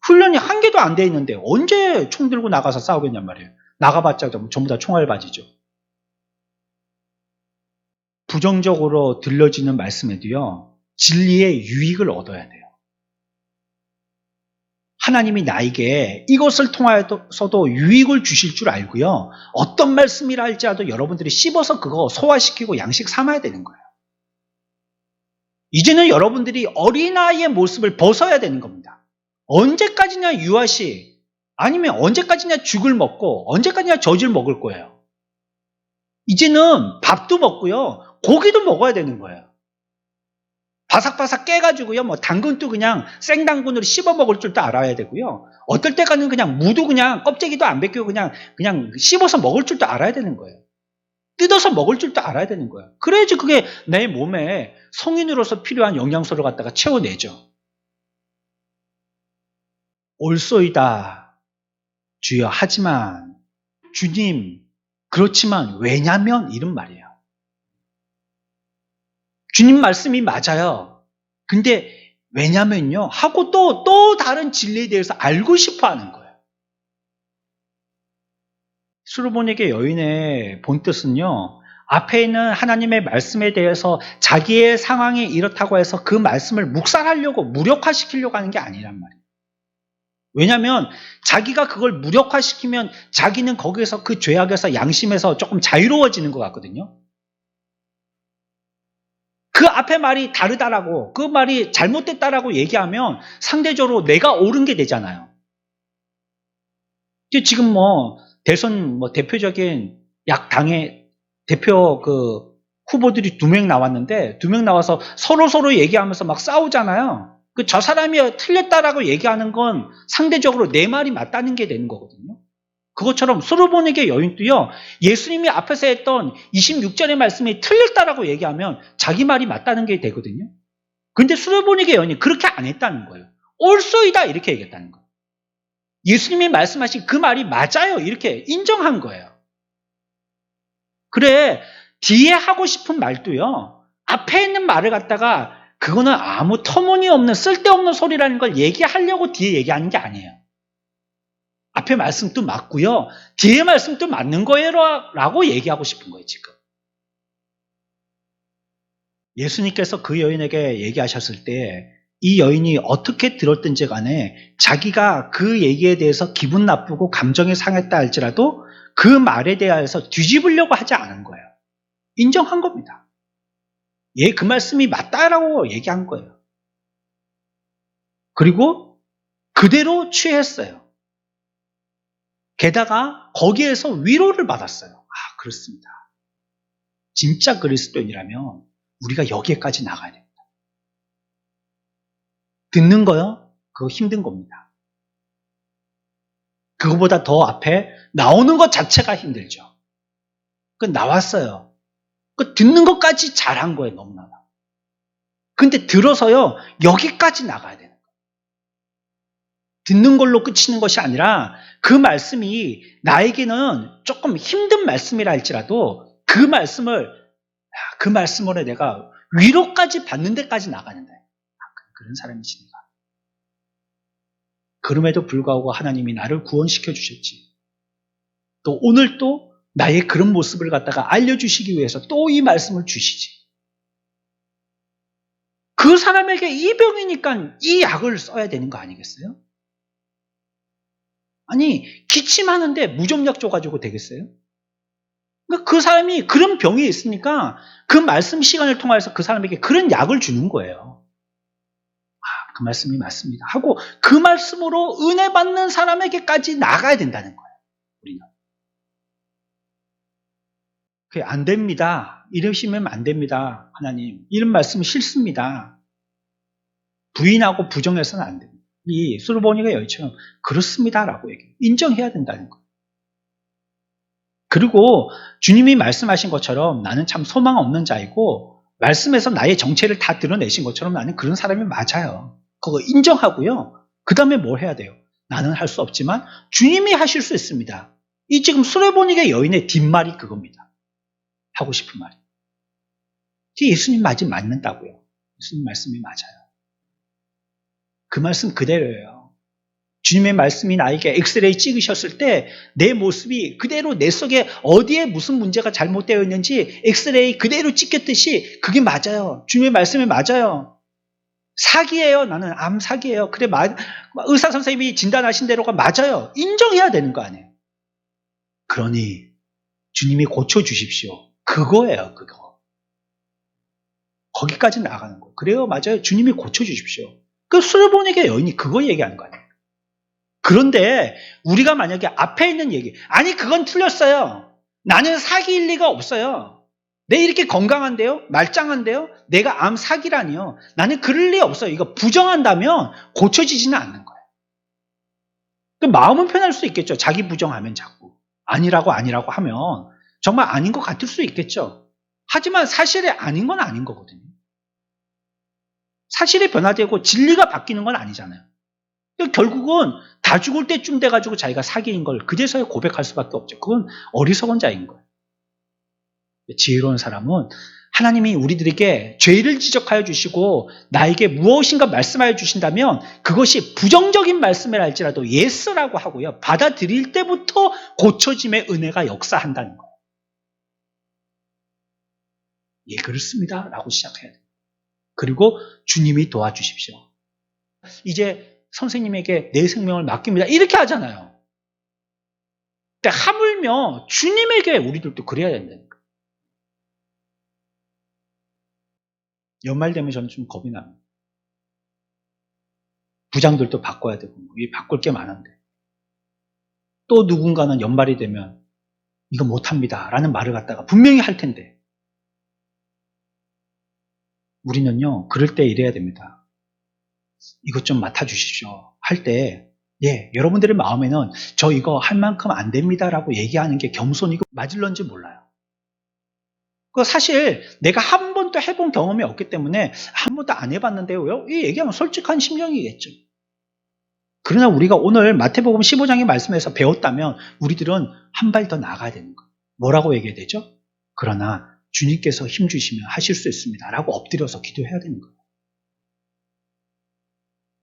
훈련이 한 개도 안 돼 있는데 언제 총 들고 나가서 싸우겠냔 말이에요. 나가봤자 전부 다 총알바지죠. 부정적으로 들려지는 말씀에도요. 진리의 유익을 얻어야 돼요. 하나님이 나에게 이것을 통하여서도 유익을 주실 줄 알고요. 어떤 말씀이라 할지라도 여러분들이 씹어서 그거 소화시키고 양식 삼아야 되는 거예요. 이제는 여러분들이 어린아이의 모습을 벗어야 되는 겁니다. 언제까지나 유아시 아니면 언제까지나 죽을 먹고 언제까지나 젖을 먹을 거예요. 이제는 밥도 먹고요. 고기도 먹어야 되는 거예요. 바삭바삭 깨가지고요. 당근도 그냥 생당근으로 씹어 먹을 줄도 알아야 되고요. 어떨 때가는 그냥 무도 그냥 껍데기도 안 벗기고 그냥 씹어서 먹을 줄도 알아야 되는 거예요. 뜯어서 먹을 줄도 알아야 되는 거예요. 그래야지 그게 내 몸에 성인으로서 필요한 영양소를 갖다가 채워내죠. 옳소이다. 주여 하지만 주님 그렇지만 왜냐면 이런 말이에요. 주님 말씀이 맞아요. 근데 왜냐면요 하고 또 다른 진리에 대해서 알고 싶어 하는 거예요. 솔로몬에게 여인의 본뜻은요. 앞에 있는 하나님의 말씀에 대해서 자기의 상황이 이렇다고 해서 그 말씀을 묵살하려고 무력화시키려고 하는 게 아니란 말이에요. 왜냐하면 자기가 그걸 무력화시키면 자기는 거기에서 그 죄악에서 양심에서 조금 자유로워지는 것 같거든요. 그 앞에 말이 다르다라고 그 말이 잘못됐다라고 얘기하면 상대적으로 내가 옳은 게 되잖아요. 지금 대선 뭐 대표적인 당의 대표 후보들이 2명 나왔는데 2명 나와서 서로 얘기하면서 막 싸우잖아요. 저 사람이 틀렸다라고 얘기하는 건 상대적으로 내 말이 맞다는 게 되는 거거든요. 그것처럼 솔로몬에게 여인도요, 예수님이 앞에서 했던 26절의 말씀이 틀렸다라고 얘기하면 자기 말이 맞다는 게 되거든요. 근데 솔로몬에게 여인이 그렇게 안 했다는 거예요. 옳소이다 이렇게 얘기했다는 거예요. 예수님이 말씀하신 그 말이 맞아요 이렇게 인정한 거예요. 그래, 뒤에 하고 싶은 말도요, 앞에 있는 말을 갖다가 그거는 아무 터무니없는 쓸데없는 소리라는 걸 얘기하려고 뒤에 얘기하는 게 아니에요. 앞에 말씀도 맞고요, 뒤에 말씀도 맞는 거예요 라고 얘기하고 싶은 거예요. 지금 예수님께서 그 여인에게 얘기하셨을 때 이 여인이 어떻게 들었든지 간에 자기가 그 얘기에 대해서 기분 나쁘고 감정이 상했다 할지라도 그 말에 대해서 뒤집으려고 하지 않은 거예요. 인정한 겁니다. 그 말씀이 맞다라고 얘기한 거예요. 그리고 그대로 취했어요. 게다가 거기에서 위로를 받았어요. 그렇습니다. 진짜 그리스도인이라면 우리가 여기에까지 나가야 됩니다. 듣는 거요? 그거 힘든 겁니다. 그거보다 더 앞에 나오는 것 자체가 힘들죠. 나왔어요. 듣는 것까지 잘한 거예요, 너무나. 근데 들어서요, 여기까지 나가야 되는 거예요. 듣는 걸로 끝이는 것이 아니라 그 말씀이 나에게는 조금 힘든 말씀이라 할지라도 그 말씀으로 내가 위로까지 받는 데까지 나가는 거예요. 그런 사람이시니까. 그럼에도 불구하고 하나님이 나를 구원시켜 주셨지. 또 오늘 또 나의 그런 모습을 갖다가 알려주시기 위해서 또 이 말씀을 주시지. 그 사람에게 이 병이니까 이 약을 써야 되는 거 아니겠어요? 아니, 기침하는데 무좀약 줘가지고 되겠어요? 그러니까 그 사람이 그런 병이 있으니까 그 말씀 시간을 통해서 그 사람에게 그런 약을 주는 거예요. 그 말씀이 맞습니다. 하고 그 말씀으로 은혜 받는 사람에게까지 나가야 된다는 거예요. 우리는. 그게 안 됩니다. 이러시면 안 됩니다. 하나님. 이런 말씀은 싫습니다. 부인하고 부정해서는 안 됩니다. 이 솔로몬이가 여기처럼 그렇습니다라고 인정해야 된다는 거예요. 그리고 주님이 말씀하신 것처럼 나는 참 소망 없는 자이고 말씀에서 나의 정체를 다 드러내신 것처럼 나는 그런 사람이 맞아요. 그거 인정하고요. 그 다음에 뭘 해야 돼요? 나는 할 수 없지만 주님이 하실 수 있습니다. 이 지금 수레보니게 여인의 뒷말이 그겁니다. 하고 싶은 말이. 예수님 말이 맞는다고요. 예수님 말씀이 맞아요. 그 말씀 그대로예요. 주님의 말씀이 나에게 엑스레이 찍으셨을 때 내 모습이 그대로 내 속에 어디에 무슨 문제가 잘못되어 있는지 엑스레이 그대로 찍혔듯이 그게 맞아요. 주님의 말씀이 맞아요. 사기예요. 나는 암 사기예요. 그래, 의사 선생님이 진단하신 대로가 맞아요. 인정해야 되는 거 아니에요. 그러니 주님이 고쳐주십시오. 그거예요. 그거. 거기까지 나가는 거. 그래요. 맞아요. 주님이 고쳐주십시오. 그 수레보니게 여인이 그거 얘기하는 거 아니에요. 그런데 우리가 만약에 앞에 있는 얘기, 아니 그건 틀렸어요. 나는 사기일 리가 없어요. 내 이렇게 건강한데요? 말짱한데요? 내가 암 사기라니요? 나는 그럴 리 없어요. 이거 부정한다면 고쳐지지는 않는 거예요. 마음은 편할 수 있겠죠. 자기 부정하면 자꾸. 아니라고 하면 정말 아닌 것 같을 수 있겠죠. 하지만 사실이 아닌 건 아닌 거거든요. 사실이 변화되고 진리가 바뀌는 건 아니잖아요. 결국은 다 죽을 때쯤 돼가지고 자기가 사기인 걸 그제서야 고백할 수밖에 없죠. 그건 어리석은 자인 거예요. 지혜로운 사람은 하나님이 우리들에게 죄를 지적하여 주시고 나에게 무엇인가 말씀하여 주신다면 그것이 부정적인 말씀이라 할지라도 예스라고 하고요. 받아들일 때부터 고쳐짐의 은혜가 역사한다는 거예요. 예, 그렇습니다. 라고 시작해야 돼요. 그리고 주님이 도와주십시오. 이제 선생님에게 내 생명을 맡깁니다. 이렇게 하잖아요. 근데 하물며 주님에게 우리들도 그래야 된다는 거예요. 연말 되면 저는 좀 겁이 납니다. 부장들도 바꿔야 되고, 바꿀 게 많은데. 또 누군가는 연말이 되면 이거 못합니다 라는 말을 갖다가 분명히 할 텐데 우리는요 그럴 때 이래야 됩니다. 이것 좀 맡아주십시오 할 때 예, 여러분들의 마음에는 저 이거 할 만큼 안 됩니다 라고 얘기하는 게 겸손이고 맞을런지 몰라요. 사실 내가 한 번도 해본 경험이 없기 때문에 한 번도 안 해봤는데요 이 얘기하면 솔직한 심정이겠죠. 그러나 우리가 오늘 마태복음 15장의 말씀에서 배웠다면 우리들은 한 발 더 나아가야 되는 거예요. 뭐라고 얘기해야 되죠? 그러나 주님께서 힘주시면 하실 수 있습니다 라고 엎드려서 기도해야 되는 거예요.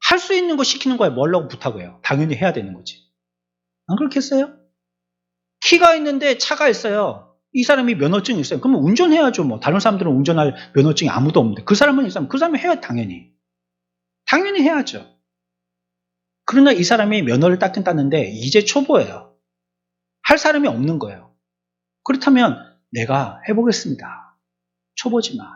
할 수 있는 거 시키는 거에 뭐라고 부탁해요? 당연히 해야 되는 거지. 안 그렇겠어요? 키가 있는데 차가 있어요. 이 사람이 면허증이 있어요. 그러면 운전해야죠. 뭐 다른 사람들은 운전할 면허증이 아무도 없는데 그 사람은 있으면 그 사람이 해야 당연히 해야죠. 그러나 이 사람이 면허를 따긴 땄는데 이제 초보예요. 할 사람이 없는 거예요. 그렇다면 내가 해보겠습니다. 초보지만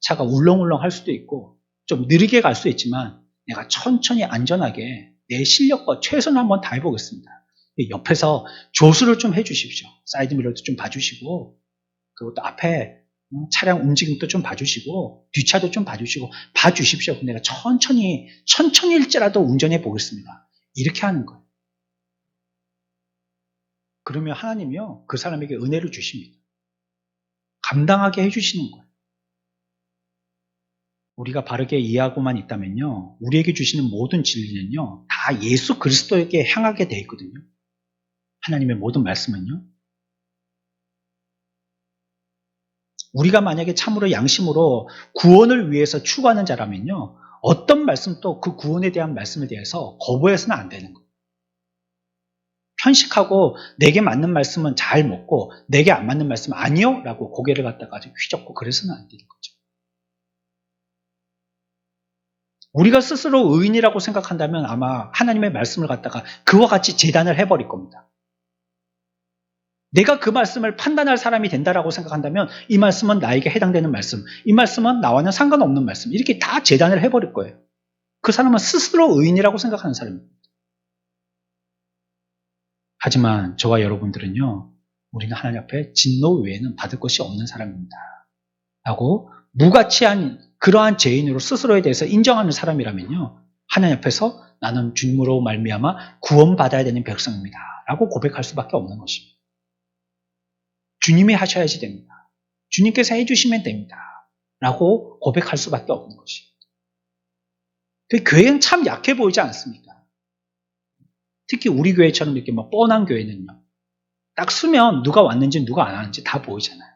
차가 울렁울렁 할 수도 있고 좀 느리게 갈 수 있지만 내가 천천히 안전하게 내 실력과 최선을 한번 다해보겠습니다. 옆에서 조수를 좀 해주십시오. 사이드미러도 좀 봐주시고 그리고 또 앞에 차량 움직임도 좀 봐주시고 뒷차도 좀 봐주십시오. 내가 천천히일지라도 운전해 보겠습니다. 이렇게 하는 거예요. 그러면 하나님이요 그 사람에게 은혜를 주십니다. 감당하게 해주시는 거예요. 우리가 바르게 이해하고만 있다면요 우리에게 주시는 모든 진리는요 다 예수 그리스도에게 향하게 되어 있거든요. 하나님의 모든 말씀은요. 우리가 만약에 참으로 양심으로 구원을 위해서 추구하는 자라면요 어떤 말씀도 그 구원에 대한 말씀에 대해서 거부해서는 안 되는 거예요. 편식하고 내게 맞는 말씀은 잘 먹고 내게 안 맞는 말씀은 아니요 라고 고개를 갖다가 휘젓고 그래서는 안 되는 거죠. 우리가 스스로 의인이라고 생각한다면 아마 하나님의 말씀을 갖다가 그와 같이 재단을 해버릴 겁니다. 내가 그 말씀을 판단할 사람이 된다라고 생각한다면 이 말씀은 나에게 해당되는 말씀, 이 말씀은 나와는 상관없는 말씀 이렇게 다 재단을 해버릴 거예요. 그 사람은 스스로 의인이라고 생각하는 사람입니다. 하지만 저와 여러분들은요 우리는 하나님 앞에 진노 외에는 받을 것이 없는 사람입니다 라고 무가치한 그러한 죄인으로 스스로에 대해서 인정하는 사람이라면요 하나님 앞에서 나는 주님으로 말미암아 구원받아야 되는 백성입니다 라고 고백할 수밖에 없는 것입니다. 주님이 하셔야지 됩니다. 주님께서 해주시면 됩니다 라고 고백할 수밖에 없는 것입니다. 그 교회는 참 약해 보이지 않습니까? 특히 우리 교회처럼 이렇게 뭐 뻔한 교회는요 딱 쓰면 누가 왔는지 누가 안 왔는지 다 보이잖아요.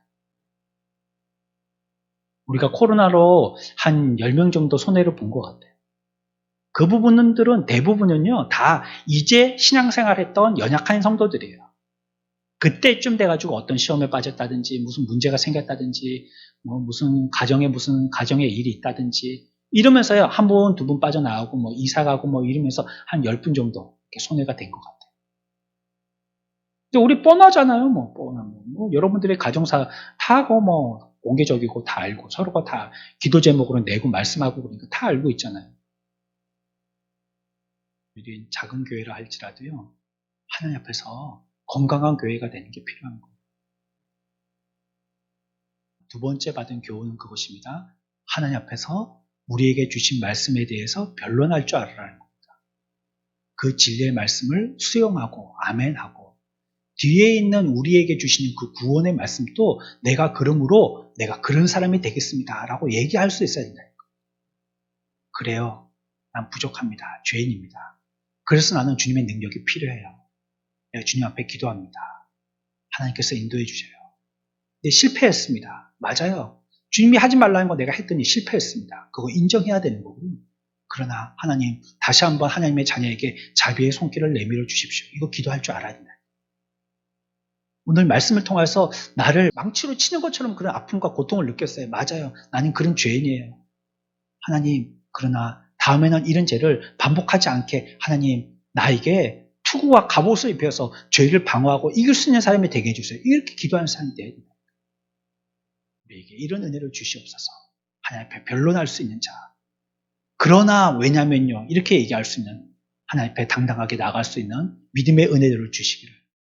우리가 코로나로 한 10명 정도 손해를 본 것 같아요. 그 부분들은 대부분은요 다 이제 신앙생활 했던 연약한 성도들이에요. 그때쯤 돼가지고 어떤 시험에 빠졌다든지 무슨 문제가 생겼다든지 뭐 무슨 가정에 일이 있다든지 이러면서요 한 분, 두 분 빠져나가고 뭐 이사 가고 뭐 이러면서 한 10분 정도 이렇게 손해가 된 것 같아요. 근데 우리 뻔하잖아요. 뭐 뻔한 뭐 여러분들의 가정사 다고 뭐 공개적이고 다 알고 서로가 다 기도 제목으로 내고 말씀하고 그러니까 다 알고 있잖아요. 우리 작은 교회라 할지라도요 하나님 앞에서 건강한 교회가 되는 게 필요한 거예요. 두 번째 받은 교훈은 그것입니다. 하나님 앞에서 우리에게 주신 말씀에 대해서 변론할 줄 알아라는 겁니다. 그 진리의 말씀을 수용하고 아멘하고 뒤에 있는 우리에게 주시는 그 구원의 말씀도 내가 그러므로 내가 그런 사람이 되겠습니다 라고 얘기할 수 있어야 된다는 거예요. 그래요. 난 부족합니다. 죄인입니다. 그래서 나는 주님의 능력이 필요해요. 내가 주님 앞에 기도합니다. 하나님께서 인도해 주셔요. 근데 실패했습니다. 맞아요. 주님이 하지 말라는 거 내가 했더니 실패했습니다. 그거 인정해야 되는 거고요. 그러나 하나님 다시 한번 하나님의 자녀에게 자비의 손길을 내밀어 주십시오. 이거 기도할 줄 알아야 된다. 오늘 말씀을 통해서 나를 망치로 치는 것처럼 그런 아픔과 고통을 느꼈어요. 맞아요. 나는 그런 죄인이에요. 하나님 그러나 다음에는 이런 죄를 반복하지 않게 하나님 나에게 투구와 갑옷을 입혀서 죄를 방어하고 이길 수 있는 사람이 되게 해주세요. 이렇게 기도하는 사람이 되어야 됩니다. 우리에게 이런 은혜를 주시옵소서. 하나님 앞에 변론할 수 있는 자. 그러나 왜냐면요 이렇게 얘기할 수 있는 하나님 앞에 당당하게 나갈 수 있는 믿음의 은혜를 주시기를